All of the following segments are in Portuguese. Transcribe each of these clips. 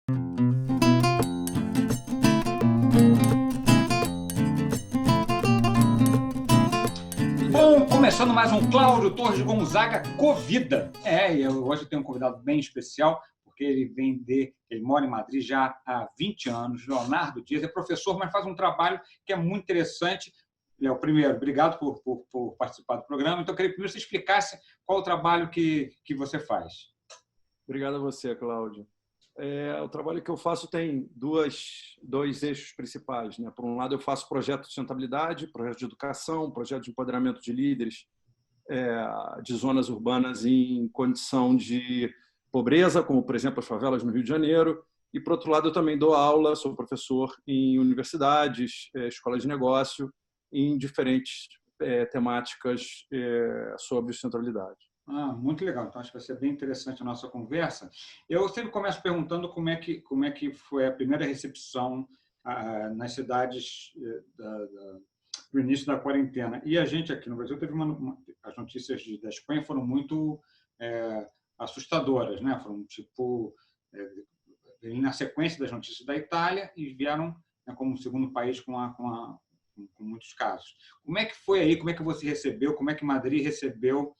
Bom, começando mais um Cláudio Torres Gonzaga Covida. Hoje eu tenho um convidado bem especial, porque ele mora em Madrid já há 20 anos. Leonardo Dias é professor, mas faz um trabalho que é muito interessante. Léo, primeiro, obrigado por participar do programa. Então, eu queria primeiro que você explicasse qual é o trabalho que você faz. Obrigado a você, Cláudio. O trabalho que eu faço tem dois eixos principais, né? Por um lado, eu faço projeto de sustentabilidade, projeto de educação, projeto de empoderamento de líderes de zonas urbanas em condição de pobreza, como, por exemplo, as favelas no Rio de Janeiro. E, por outro lado, eu também dou aula, sou professor em universidades, escolas de negócio, em diferentes temáticas sobre sustentabilidade. Muito legal. Então, acho que vai ser bem interessante a nossa conversa. Eu sempre começo perguntando como é que foi a primeira recepção nas cidades do início da quarentena. E a gente aqui no Brasil teve as notícias da Espanha foram muito assustadoras, né? Foram na sequência das notícias da Itália e vieram, né, como um segundo país com muitos casos. Como é que foi aí? Como é que você recebeu? Como é que Madrid recebeu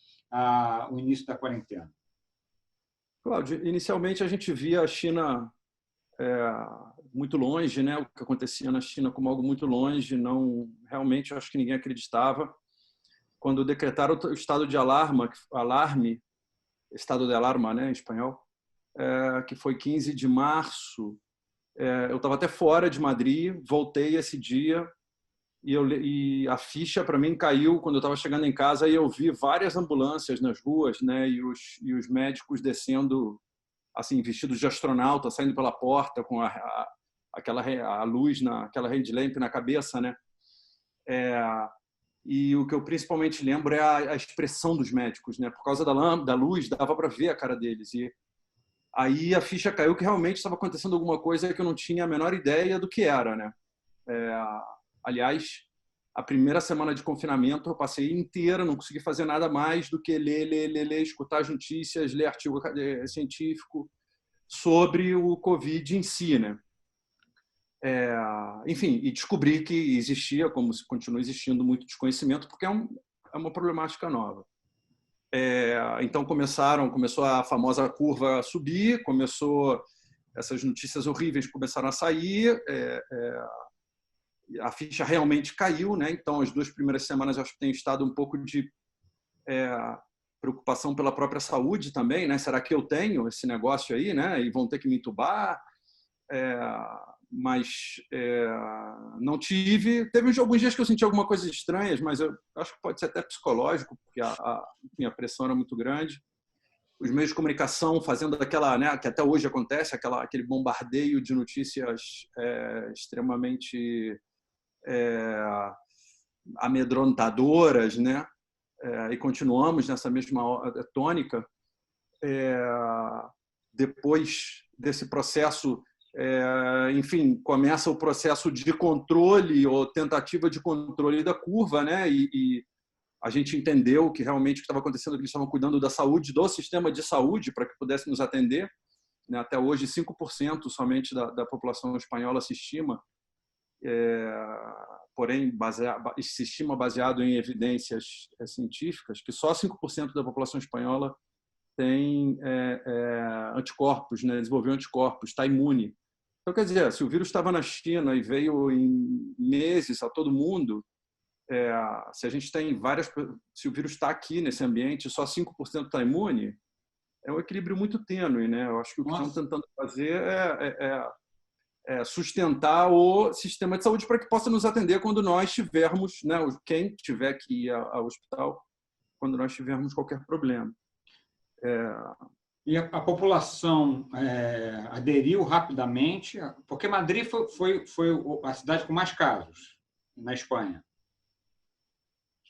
o início da quarentena? Cláudio, inicialmente a gente via a China muito longe, né? O que acontecia na China como algo muito longe, não realmente acho que ninguém acreditava. Quando decretaram o estado de alarme, estado de alarma, né, em espanhol, que foi 15 de março, eu estava até fora de Madrid, voltei esse dia e a ficha para mim caiu quando eu estava chegando em casa e eu vi várias ambulâncias nas ruas, né, e os médicos descendo assim, vestidos de astronauta, saindo pela porta com a luz, aquela red lamp na cabeça, né? E o que eu principalmente lembro é a expressão dos médicos, né? Por causa da luz, dava para ver a cara deles. E aí a ficha caiu que realmente estava acontecendo alguma coisa que eu não tinha a menor ideia do que era, né? Aliás, a primeira semana de confinamento eu passei inteira, não consegui fazer nada mais do que ler, escutar as notícias, ler artigo científico sobre o Covid em si, né? Enfim, e descobri que existia, como continua existindo, muito desconhecimento, porque é uma problemática nova. Então começou a famosa curva a subir, essas notícias horríveis começaram a sair, a ficha realmente caiu, né? Então as 2 primeiras semanas eu acho que tem estado um pouco de preocupação pela própria saúde também, né? Será que eu tenho esse negócio aí, né? E vão ter que me entubar? Mas não tive. Teve alguns dias que eu senti alguma coisa estranhas, mas eu acho que pode ser até psicológico, porque a minha pressão era muito grande. Os meios de comunicação fazendo aquela, né, que até hoje acontece, aquele bombardeio de notícias extremamente amedrontadoras, né? E continuamos nessa mesma tônica. Depois desse processo, enfim, começa o processo de controle ou tentativa de controle da curva, né? E a gente entendeu que realmente o que estava acontecendo, que eles estavam cuidando da saúde, do sistema de saúde, para que pudesse nos atender, né? Até hoje, 5% somente da população espanhola se estima, porém, se estima baseado em evidências científicas, que só 5% da população espanhola tem anticorpos, né? Desenvolveu anticorpos, está imune. Então, quer dizer, se o vírus estava na China e veio em meses a todo mundo, se a gente tem se o vírus está aqui nesse ambiente, só 5% está imune, é um equilíbrio muito tênue, né? Eu acho que o que estão tentando fazer é sustentar o sistema de saúde para que possa nos atender quando nós tivermos, né? Quem tiver que ir ao hospital, quando nós tivermos qualquer problema. E a população aderiu rapidamente, porque Madrid foi a cidade com mais casos na Espanha.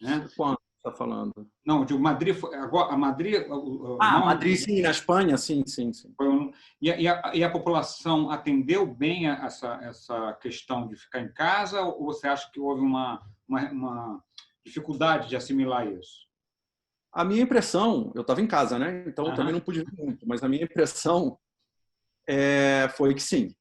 Né? Quanto está falando? Não, de Madrid foi agora a Madrid. Madrid, sim, na Espanha, sim. E a população atendeu bem essa questão de ficar em casa, ou você acha que houve uma dificuldade de assimilar isso? A minha impressão, eu estava em casa, né? Então eu também não pude ver muito, mas a minha impressão foi que sim.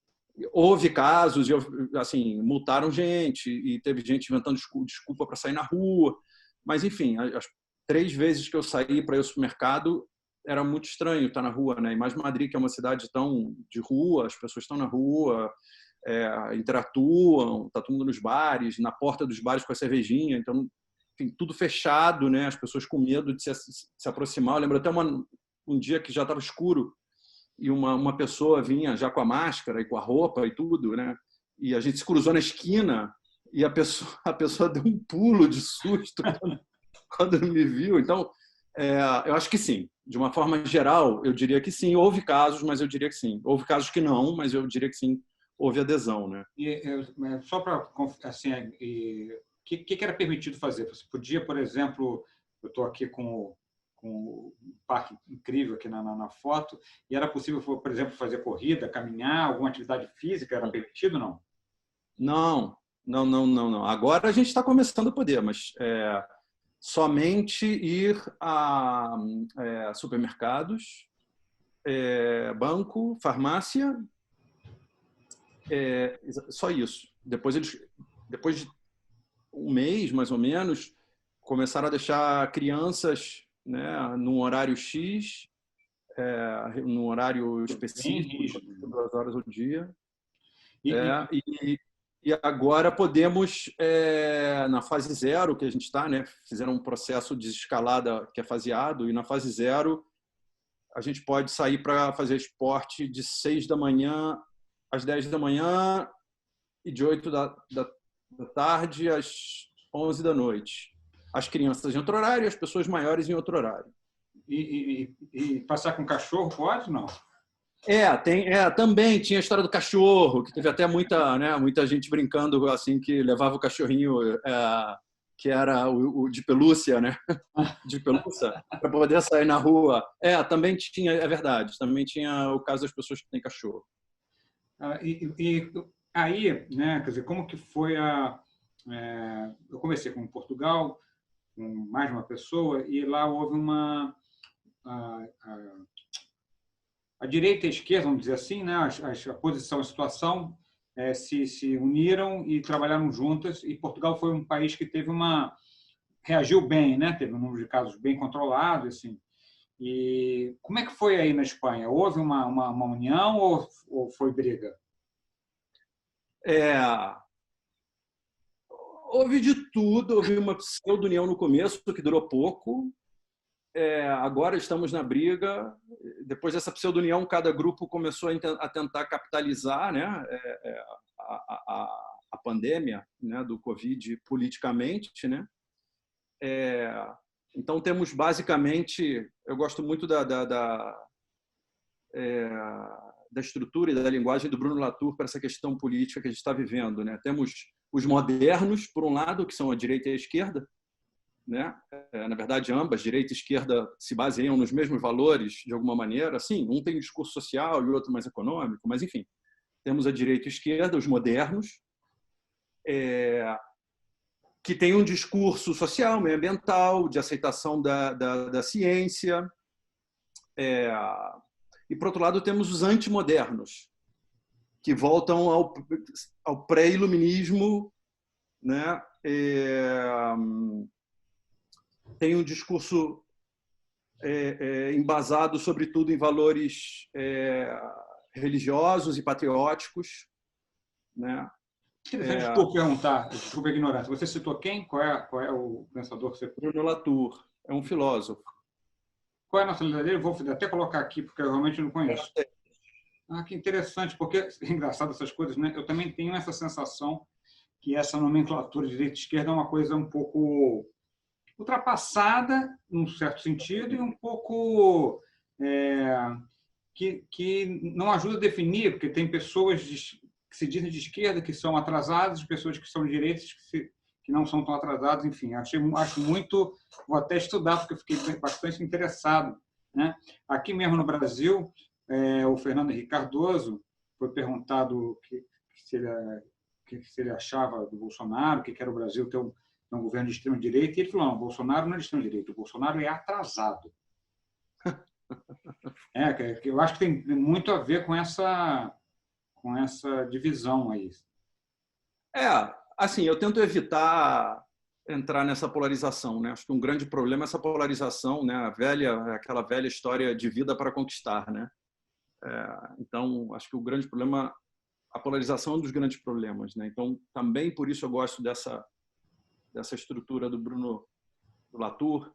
Houve casos, assim, multaram gente e teve gente inventando desculpa para sair na rua. Mas, enfim, as 3 vezes que eu saí para ir ao supermercado era muito estranho estar na rua, né? E mais Madrid, que é uma cidade tão de rua, as pessoas estão na rua, interatuam, tá todo mundo nos bares, na porta dos bares com a cervejinha, então, enfim, tudo fechado, né? As pessoas com medo de se aproximar. Eu lembro até um dia que já estava escuro e uma pessoa vinha já com a máscara e com a roupa e tudo, né? E a gente se cruzou na esquina e a pessoa deu um pulo de susto quando me viu. Então, eu acho que sim. De uma forma geral, eu diria que sim. Houve casos, mas eu diria que sim. Houve casos que não, mas eu diria que sim. Houve adesão, né? E só para assim, o que era permitido fazer? Você podia, por exemplo, eu estou aqui com um parque incrível aqui na foto, e era possível, por exemplo, fazer corrida, caminhar, alguma atividade física, era permitido ou não? Não, não, não, não, não. Agora a gente está começando a poder, mas somente ir a supermercados, banco, farmácia, só isso. Depois de um mês, mais ou menos, começaram a deixar crianças, né, num horário X, num horário específico, 2 horas ao dia. E agora podemos, na fase 0, que a gente está, né, fizeram um processo de escalada que é faseado, e na fase 0 a gente pode sair para fazer esporte de 6 da manhã às 10 da manhã e de 8 da tarde às 11 da noite. As crianças em outro horário e as pessoas maiores em outro horário. E passar com cachorro pode, não? Também tinha a história do cachorro, que teve até muita gente brincando assim, que levava o cachorrinho que era o de pelúcia, né? De pelúcia, para poder sair na rua. Também tinha, é verdade, também tinha o caso das pessoas que têm cachorro. E aí, né, quer dizer, como que foi eu comecei com Portugal, com mais uma pessoa, e lá houve a direita e a esquerda, vamos dizer assim, né, a posição e a situação se uniram e trabalharam juntas, e Portugal foi um país que reagiu bem, né, teve um número de casos bem controlado, assim. E como é que foi aí na Espanha? Houve uma união ou foi briga? Houve de tudo, houve uma pseudo-união no começo, que durou pouco. Agora estamos na briga. Depois dessa pseudo-união, cada grupo começou a tentar capitalizar, né, a pandemia, né, do Covid politicamente, né? Então temos basicamente, eu gosto muito da estrutura e da linguagem do Bruno Latour para essa questão política que a gente está vivendo, né? Temos os modernos, por um lado, que são a direita e a esquerda, né? Na verdade, ambas, direita e esquerda, se baseiam nos mesmos valores, de alguma maneira. Sim, um tem um discurso social e o outro mais econômico, mas, enfim, temos a direita e a esquerda, os modernos, que tem um discurso social, meioambiental, de aceitação da ciência. E, por outro lado, temos os antimodernos, que voltam ao pré-iluminismo, né? Tem um discurso embasado, sobretudo, em valores religiosos e patrióticos, né? Desculpa perguntar, desculpa a ignorância. Você citou quem? Qual é o pensador que você... Bruno Latour, é um filósofo. Qual é a nacionalidade dele? Vou até colocar aqui, porque eu realmente não conheço. Que interessante, porque é engraçado essas coisas, né? Eu também tenho essa sensação que essa nomenclatura de direita e esquerda é uma coisa um pouco ultrapassada, num certo sentido, e um pouco que não ajuda a definir, porque tem pessoas que se dizem de esquerda que são atrasadas, pessoas que são de direita que não são tão atrasadas, enfim, acho muito, vou até estudar, porque eu fiquei bastante interessado, né? Aqui mesmo no Brasil, o Fernando Henrique Cardoso foi perguntado se ele achava do Bolsonaro, que era o Brasil ter um governo de extrema-direita, e ele falou, não, o Bolsonaro não é de extrema-direita, o Bolsonaro é atrasado. Que eu acho que tem muito a ver com essa divisão aí. Assim, eu tento evitar entrar nessa polarização, né? Acho que um grande problema é essa polarização, né? Aquela velha história de vida para conquistar, né? Então, acho que o grande problema, a polarização é um dos grandes problemas, né? Então, também por isso eu gosto dessa estrutura do Bruno do Latour,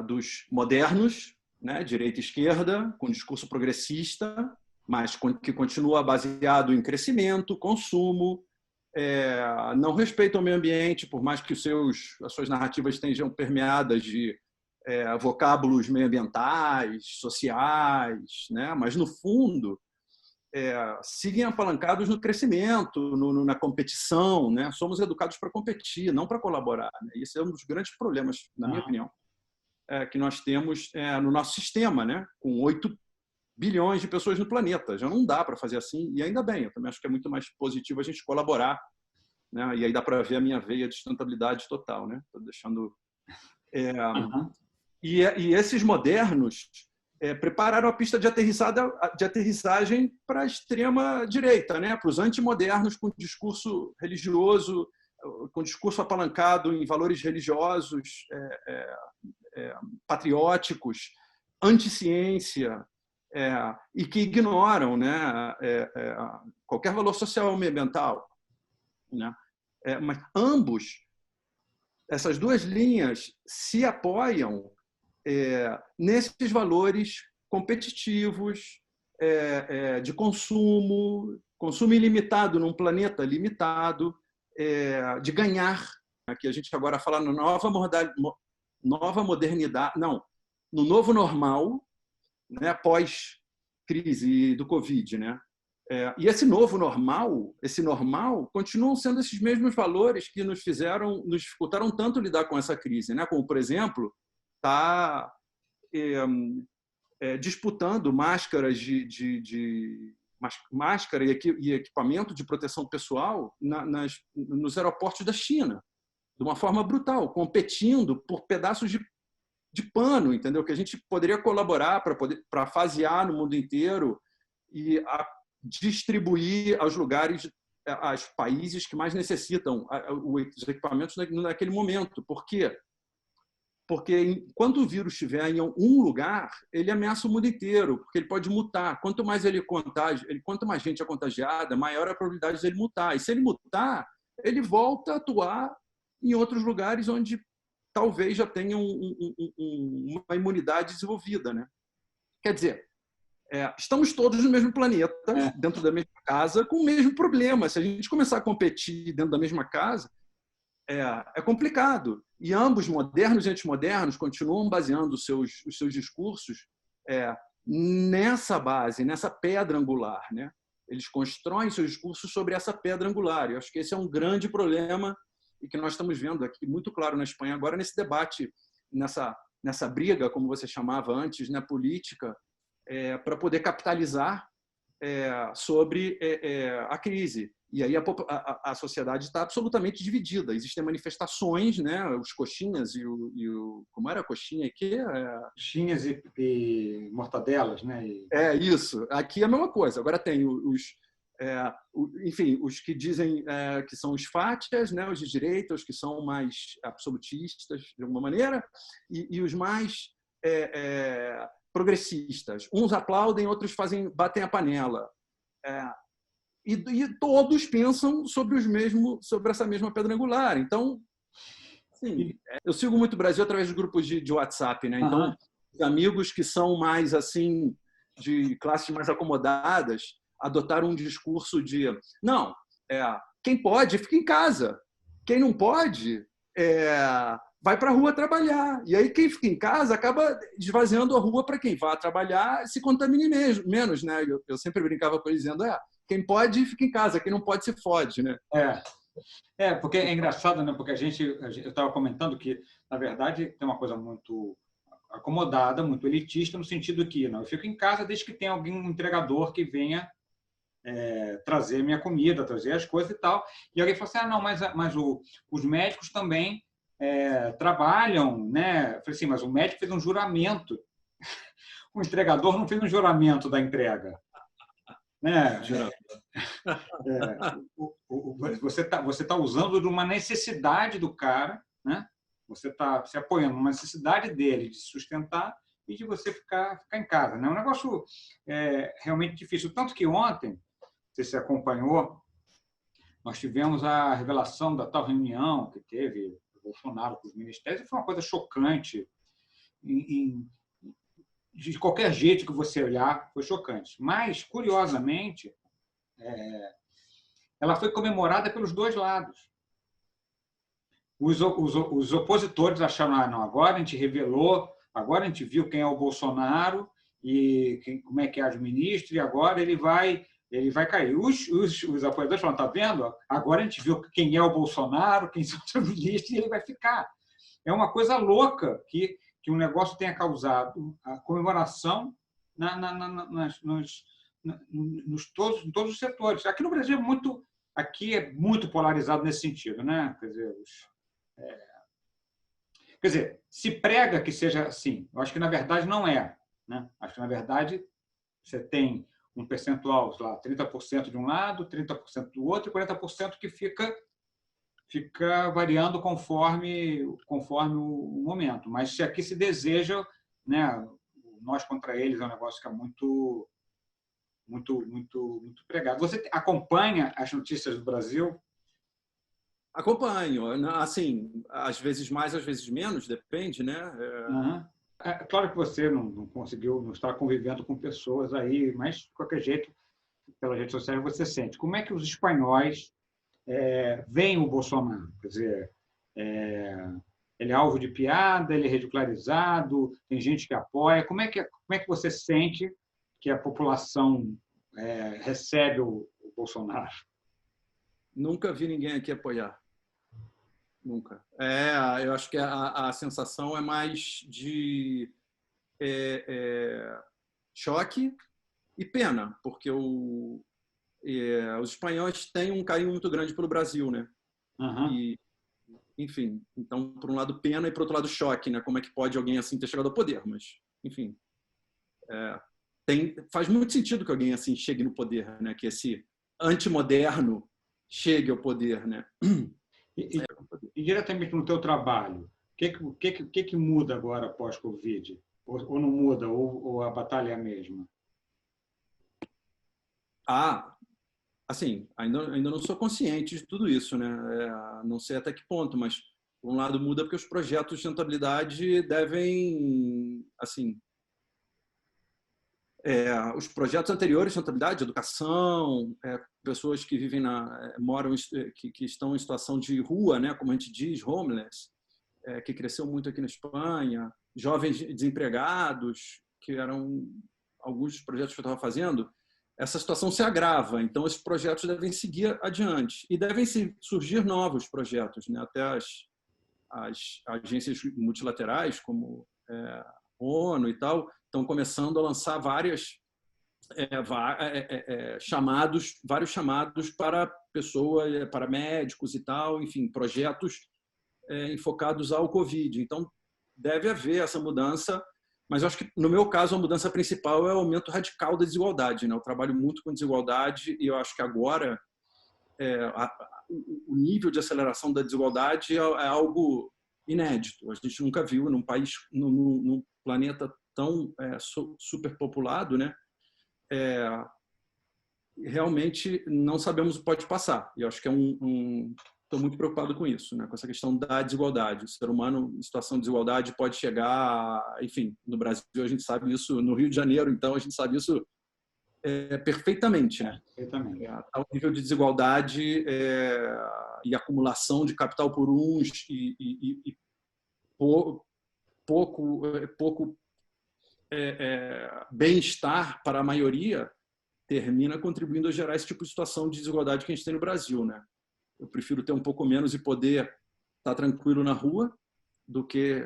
dos modernos, né? Direita e esquerda, com discurso progressista, mas que continua baseado em crescimento, consumo, não respeita o meio ambiente, por mais que as suas narrativas estejam permeadas de vocábulos meioambientais, sociais, né? Mas, no fundo, seguem apalancados no crescimento, na competição, né? Somos educados para competir, não para colaborar, né? Esse é um dos grandes problemas, na minha opinião, que nós temos no nosso sistema, né? Com 8 bilhões de pessoas no planeta. Já não dá para fazer assim, e ainda bem, eu também acho que é muito mais positivo a gente colaborar, né? E aí dá para ver a minha veia de sustentabilidade total, né? Estou deixando... E esses modernos prepararam a pista de aterrissagem para a extrema-direita, né? Para os antimodernos com discurso religioso, com discurso apalancado em valores religiosos, patrióticos, anticiência, e que ignoram, né, qualquer valor social ou ambiental, né? Mas essas duas linhas se apoiam nesses valores competitivos, de consumo ilimitado num planeta limitado, de ganhar, né, que a gente agora fala na nova modernidade, não, no novo normal, né, pós-crise do Covid, né? E esse normal, continuam sendo esses mesmos valores que nos dificultaram tanto lidar com essa crise, né? Como, por exemplo, está disputando máscaras máscara e equipamento de proteção pessoal nos aeroportos da China, de uma forma brutal, competindo por pedaços de pano, entendeu? Que a gente poderia colaborar para fasear no mundo inteiro e distribuir aos lugares, aos países que mais necessitam os equipamentos naquele momento. Por quê? Porque enquanto o vírus estiver em um lugar, ele ameaça o mundo inteiro, porque ele pode mutar. Quanto mais quanto mais gente é contagiada, maior a probabilidade dele mutar. E se ele mutar, ele volta a atuar em outros lugares onde talvez já tenham uma imunidade desenvolvida, né? Quer dizer, estamos todos no mesmo planeta, dentro da mesma casa, com o mesmo problema. Se a gente começar a competir dentro da mesma casa, é complicado. E ambos, modernos e antimodernos, continuam baseando os seus discursos nessa base, nessa pedra angular, né? Eles constroem seus discursos sobre essa pedra angular. Eu acho que esse é um grande problema e que nós estamos vendo aqui muito claro na Espanha agora, nesse debate, nessa briga, como você chamava antes, né, política, para poder capitalizar sobre a crise. E aí a sociedade está absolutamente dividida. Existem manifestações, né, os coxinhas e o como era a coxinha aqui? Coxinhas e mortadelas, né? Isso. Aqui é a mesma coisa. Agora tem enfim, os que dizem que são os fátias, né, os de direita, os que são mais absolutistas, de alguma maneira, e os mais progressistas. Uns aplaudem, outros batem a panela. E todos pensam sobre essa mesma pedra angular. Então, sim, eu sigo muito o Brasil através de grupos de WhatsApp, né? Então, os amigos que são mais assim, de classes mais acomodadas, adotaram um discurso de não, quem pode fica em casa, quem não pode vai para a rua trabalhar. E aí quem fica em casa acaba esvaziando a rua para quem vai trabalhar se contamine menos, né? Eu sempre brincava com ele dizendo, quem pode fica em casa, quem não pode se fode, né? Porque é engraçado, né? Porque eu estava comentando que, na verdade, tem uma coisa muito acomodada, muito elitista, no sentido que não, eu fico em casa desde que tenha alguém, um entregador que venha trazer minha comida, trazer as coisas e tal. E alguém falou assim, não, mas os médicos também trabalham, né? Eu falei assim, mas o médico fez um juramento. o entregador não fez um juramento da entrega. Né? Você tá usando de uma necessidade do cara, né? Você está se apoiando numa necessidade dele de sustentar e de você ficar em casa. Né? É um negócio realmente difícil. Tanto que ontem, você acompanhou, nós tivemos a revelação da tal reunião que teve o Bolsonaro com os ministérios, e foi uma coisa chocante. De qualquer jeito que você olhar, foi chocante. Mas, curiosamente, ela foi comemorada pelos dois lados. Os opositores acharam, não, agora a gente revelou, agora a gente viu quem é o Bolsonaro e como é que é o ministro, e agora ele vai cair. Os apoiadores falaram, está vendo? Agora a gente viu quem é o Bolsonaro, quem são os ministros, e ele vai ficar. É uma coisa louca que um negócio tenha causado a comemoração em todos os setores. Aqui no Brasil é muito polarizado nesse sentido, né? Quer dizer, se prega que seja assim. Eu acho que na verdade não é, né? Acho que na verdade você tem um percentual, sei lá, 30% de um lado, 30% do outro e 40% que fica variando conforme o momento. Mas se aqui se deseja, né, nós contra eles é um negócio que é muito pregado. Você acompanha as notícias do Brasil? Acompanho. Assim, às vezes mais, às vezes menos, depende, né? Uhum. É claro que você não conseguiu, não está convivendo com pessoas aí, mas, de qualquer jeito, pelas redes sociais você sente. Como é que os espanhóis veem o Bolsonaro? Quer dizer, ele é alvo de piada, ele é ridicularizado, tem gente que apoia. Como é que você sente que a população recebe o Bolsonaro? Nunca vi ninguém aqui apoiar. Nunca. Eu acho que a sensação é mais de choque e pena, porque os espanhóis têm um carinho muito grande pelo Brasil, né? Uhum. E, enfim, então, por um lado, pena e, por outro lado, choque, né? Como é que pode alguém assim ter chegado ao poder? Mas, enfim, faz muito sentido que alguém assim chegue no poder, né? Que esse antimoderno chegue ao poder, né? E diretamente no teu trabalho, o que muda agora após Covid? Ou não muda, ou a batalha é a mesma? Assim, ainda não sou consciente de tudo isso, né? Não sei até que ponto, mas por um lado muda porque os projetos de sustentabilidade devem, assim, os projetos anteriores de sustentabilidade, educação, pessoas que vivem moram, que estão em situação de rua, né? Como a gente diz, homeless, que cresceu muito aqui na Espanha, jovens desempregados, que eram alguns dos projetos que eu estava fazendo. Essa situação se agrava, então esses projetos devem seguir adiante e devem surgir novos projetos, né? Até as agências multilaterais, como ONU e tal, estão começando a lançar vários chamados para pessoas, para médicos e tal, enfim, projetos enfocados ao Covid. Então, deve haver essa mudança, mas eu acho que, no meu caso, a mudança principal é o aumento radical da desigualdade, né? Eu trabalho muito com desigualdade e eu acho que agora o nível de aceleração da desigualdade é algo inédito. A gente nunca viu num país, num planeta tão superpopulado, né? Realmente não sabemos o que pode passar. E eu acho que estou muito preocupado com isso, né? Com essa questão da desigualdade. O ser humano em situação de desigualdade pode chegar, enfim, no Brasil a gente sabe isso, no Rio de Janeiro, então a gente sabe isso perfeitamente, né? Perfeitamente. O nível de desigualdade e acumulação de capital por uns e pouco bem-estar para a maioria termina contribuindo a gerar esse tipo de situação de desigualdade que a gente tem no Brasil, né? Eu prefiro ter um pouco menos e poder estar tranquilo na rua do que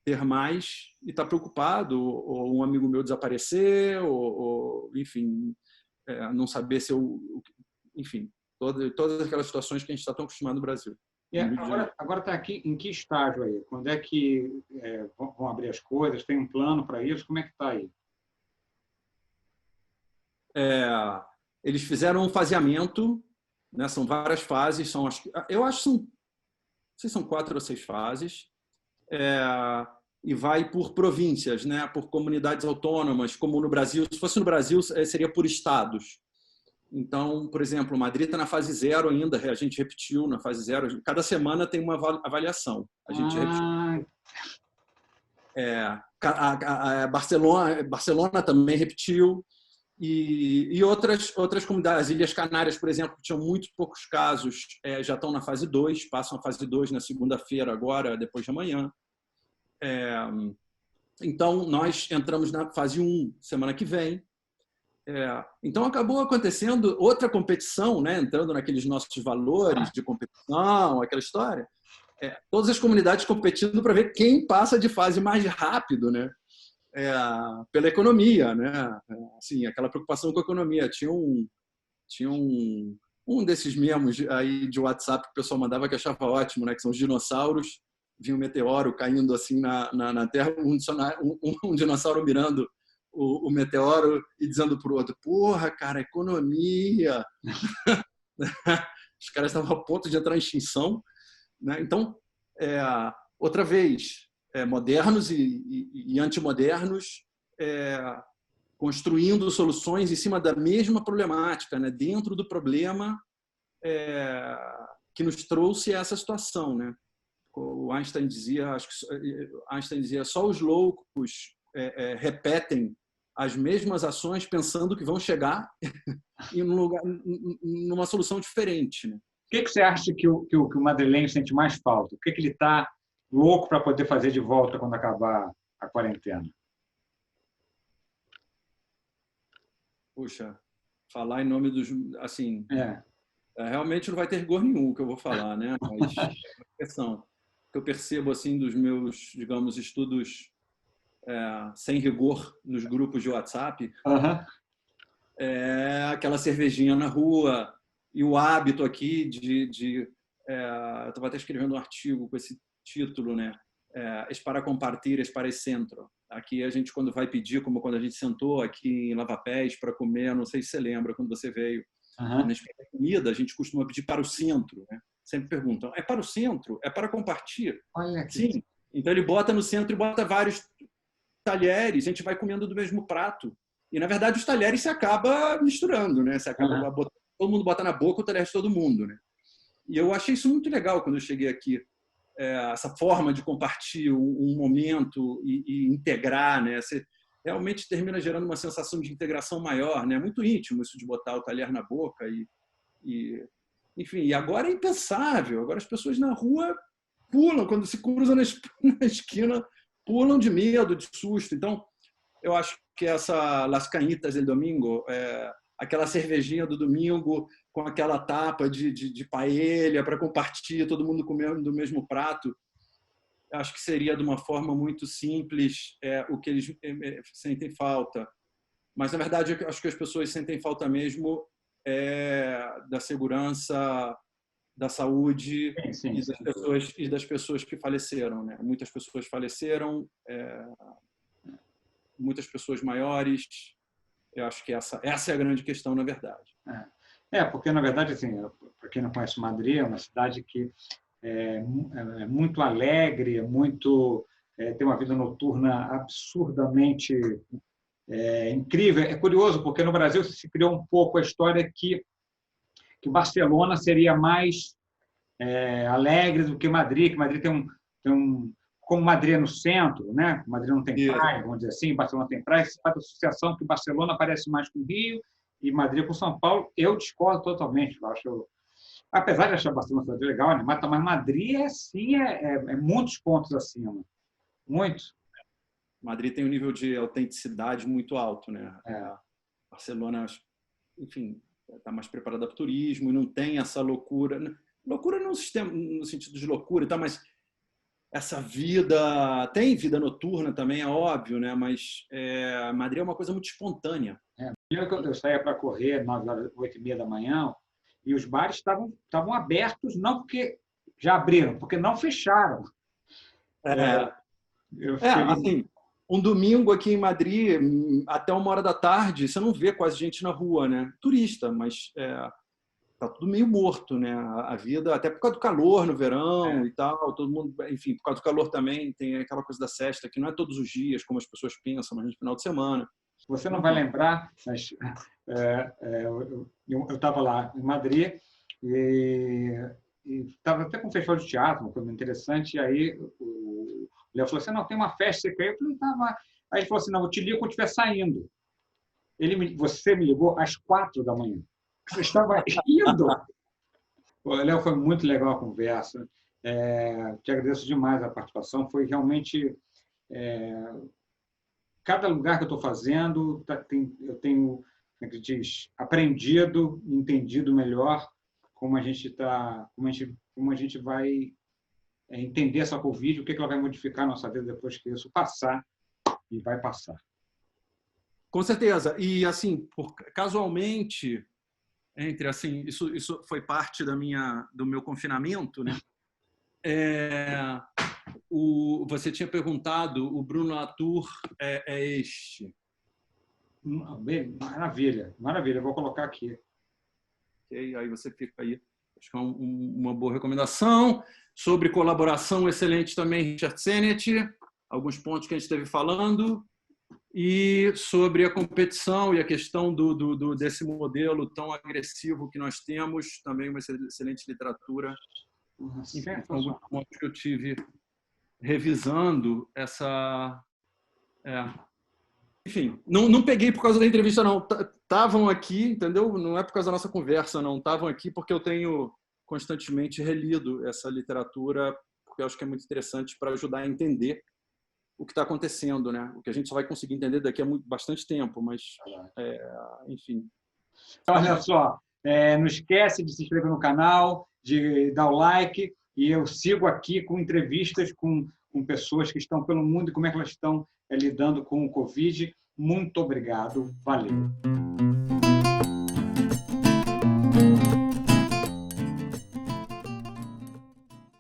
ter mais e estar preocupado, ou um amigo meu desaparecer, ou enfim, não saber se eu... Enfim, todas aquelas situações que a gente está tão acostumado no Brasil. Agora está aqui em que estágio aí? Quando é que vão abrir as coisas? Tem um plano para isso? Como é que está aí? eles fizeram um faseamento, né? São várias fases, eu acho que são, não sei se são 4 ou 6 fases, e vai por províncias, né? Por comunidades autônomas, como no Brasil. Se fosse no Brasil, seria por estados. Então, por exemplo, Madrid está na fase 0 ainda, a gente repetiu na fase 0. Cada semana tem uma avaliação. A gente repetiu. Barcelona também repetiu. E outras comunidades, as Ilhas Canárias, por exemplo, que tinham muito poucos casos, já estão na fase 2, passam a fase 2 na segunda-feira agora, depois de amanhã. Então, nós entramos na fase 1 semana que vem. Então, acabou acontecendo outra competição, né? Entrando naqueles nossos valores de competição, aquela história. Todas as comunidades competindo para ver quem passa de fase mais rápido, né? Pela economia, né? Assim, aquela preocupação com a economia. Tinha um desses memos aí de WhatsApp que o pessoal mandava que eu achava ótimo, né? Que são os dinossauros. Vinha um meteoro caindo assim na Terra, um dinossauro mirando o meteoro e dizendo para o outro: porra, cara, economia! Os caras estavam a ponto de entrar em extinção, né? Então, outra vez, modernos e antimodernos construindo soluções em cima da mesma problemática, né? Dentro do problema que nos trouxe essa situação, né? O Einstein dizia, só os loucos repetem as mesmas ações pensando que vão chegar numa solução diferente, né? O que você acha que o madrilenho sente mais falta? O que ele está louco para poder fazer de volta quando acabar a quarentena? Puxa, falar em nome dos... Assim, realmente não vai ter rigor nenhum o que eu vou falar, né? Mas é uma questão que eu percebo assim, dos meus, digamos, estudos sem rigor nos grupos de WhatsApp. Aquela cervejinha na rua e o hábito aqui eu estava até escrevendo um artigo com esse título, né? Es para compartir, es para el centro. Aqui a gente, quando vai pedir, como quando a gente sentou aqui em Lavapés para comer, não sei se você lembra, quando você veio, na comida, a gente costuma pedir para o centro, né? Sempre perguntam: é para o centro? É para compartilhar? Sim. Então ele bota no centro e bota vários talheres, a gente vai comendo do mesmo prato. E, na verdade, os talheres se acaba misturando, né? Você acaba todo mundo bota na boca o talher de todo mundo, né? E eu achei isso muito legal quando eu cheguei aqui. Essa forma de compartilhar um momento e integrar, né? Você realmente termina gerando uma sensação de integração maior, né? Muito íntimo isso de botar o talher na boca enfim, e agora é impensável. Agora as pessoas na rua pulam, quando se cruzam na esquina, pulam de medo, de susto. Então, eu acho que essa Las Cañitas del Domingo, aquela cervejinha do domingo com aquela tapa de paella para compartilhar, todo mundo comendo do mesmo prato, acho que seria de uma forma muito simples o que eles sentem falta. Mas, na verdade, eu acho que as pessoas sentem falta mesmo da segurança, da saúde e das pessoas que faleceram, né? Muitas pessoas faleceram, muitas pessoas maiores. Eu acho que essa é a grande questão, na verdade. Porque, na verdade, assim, para quem não conhece Madrid, é uma cidade que é muito alegre, tem uma vida noturna absurdamente incrível. É curioso, porque no Brasil se criou um pouco a história que Barcelona seria mais alegre do que Madrid, que Madrid tem como Madrid é no centro, né? Madrid não tem praia, vamos dizer assim, Barcelona tem praia, se faz a associação que Barcelona parece mais com o Rio e Madrid com São Paulo. Eu discordo totalmente. Apesar de achar Barcelona uma cidade legal, mas Madrid é muitos pontos acima. Muito. Madrid tem um nível de autenticidade muito alto, né? Barcelona, enfim, está mais preparada para o turismo e não tem essa loucura. Loucura no sentido de loucura, tá? Mas essa vida... Tem vida noturna também, é óbvio, né? Mas Madrid é uma coisa muito espontânea. Eu saía para correr 8h30 da manhã e os bares estavam abertos, não porque já abriram, porque não fecharam. Assim, Um domingo aqui em Madrid, até 1h da tarde, você não vê quase gente na rua, né? Turista, mas tá tudo meio morto, né? A vida, até por causa do calor no verão e tal, todo mundo, enfim, por causa do calor também tem aquela coisa da sesta, que não é todos os dias, como as pessoas pensam, mas no final de semana. Você não vai lembrar, mas eu estava lá em Madrid e estava até com um festival de teatro, uma coisa interessante, e aí o Léo falou assim, não, tem uma festa, você quer? Eu falei, tá, vai. Aí ele falou assim, não, eu te ligo quando estiver saindo. Você me ligou às 4 da manhã. Você estava indo. Léo, foi muito legal a conversa. Te agradeço demais a participação. Foi realmente... cada lugar que eu estou fazendo, eu tenho, como é que diz, aprendido, entendido melhor como a gente vai entender essa Covid, o que ela vai modificar na nossa vida depois que isso passar, e vai passar. Com certeza. E, assim, casualmente, isso foi parte do meu confinamento, né? Você tinha perguntado, o Bruno Latour é este. Maravilha, maravilha. Eu vou colocar aqui. Okay, aí você fica aí. Acho que é uma boa recomendação. Sobre colaboração, excelente também, Richard Sennett. Alguns pontos que a gente esteve falando. E sobre a competição e a questão desse modelo tão agressivo que nós temos, também uma excelente literatura. Enfim, alguns pontos que eu tive revisando essa... Enfim, não peguei por causa da entrevista, não. Estavam aqui, entendeu? Não é por causa da nossa conversa, não. Estavam aqui porque eu tenho constantemente relido essa literatura, porque eu acho que é muito interessante para ajudar a entender o que está acontecendo, né? O que a gente só vai conseguir entender daqui a bastante tempo, mas, enfim. Olha só, não esquece de se inscrever no canal, de dar o like, e eu sigo aqui com entrevistas com pessoas que estão pelo mundo e como é que elas estão lidando com o Covid. Muito obrigado. Valeu.